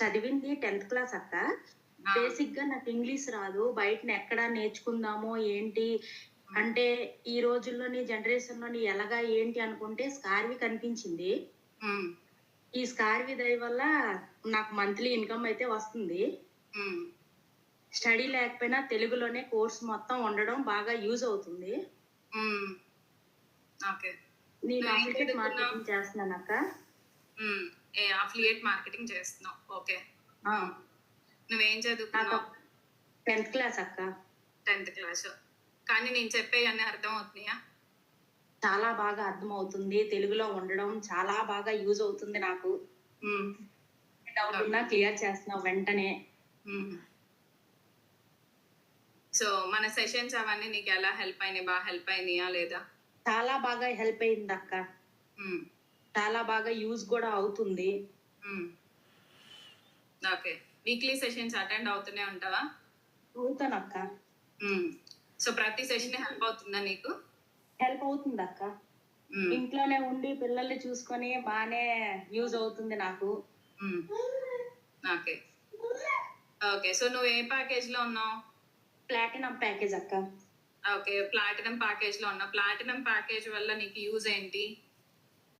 చదివింది 10th class అక్క. బేసిక్‌గా నాకు ఇంగ్లీష్ రాదు. బయటన ఎక్కడ నేర్చుకుందామో ఏంటి అంటే ఈ రోజుల్లోని జనరేషన్‌లోని ఎలాగా ఏంటి అనుకుంటే స్కార్వి కనిపించింది. ఈ స్కార్వి దయ వల్ల నాకు మంత్లీ ఇన్‌కమ్ అయితే వస్తుంది. స్టడీ లేకపోయినా తెలుగులోనే కోర్స్ మొత్తం ఉండడం బాగా యూజ్ అవుతుంది. ఓకే. నేను అఫిలియేట్ మార్కెటింగ్ చేస్తున్నానక్క. అఫిలియేట్ మార్కెటింగ్ చేస్తున్నావు. ఓకే. నువ్వేం చదువుకున్నావు? 10th క్లాస్ అక్క. 10th class. కానీ నేను చెప్పేవన్నీ అర్థం అవుతున్నాయా? చాలా బాగా అర్థమవుతుంది. తెలుగులో ఉండడం చాలా బాగా యూజ్ అవుతుంది నాకు. డౌట్ ఉన్నా క్లియర్ చేస్తున్నావు వెంటనే. సో మన సెషన్స్ అవన్నీ నీకు ఎలా హెల్ప్ అయినాయి? బాగా హెల్ప్ అయినాయా లేదా? చాలా బాగా హెల్ప్ అయింది అక్క. చాలా బాగా యూజ్ కూడా అవుతుంది. ఓకే. వీక్లీ సెషన్స్ అటెండ్ అవుతూనే ఉంటావా? అవుతాను అక్క. సో ప్రతి సెషన్ హెల్ప్ అవుతుందా నీకు? హెల్ప్ అవుతుంది అక్క. ఇంట్లోనే ఉండి పిల్లల్ని చూసుకొని బానే యూజ్ అవుతుంది నాకు. ఓకే. ఓకే. సో నువ్వు ఏ ప్యాకేజ్ లో ఉన్నావు? ప్లాటినం ప్యాకేజ్ అక్క. ఓకే. ప్లాటినం ప్యాకేజ్ లో ఉన్నావు. ప్లాటినం ప్యాకేజ్ వల్ల నీకు యూజ్ ఏంటి?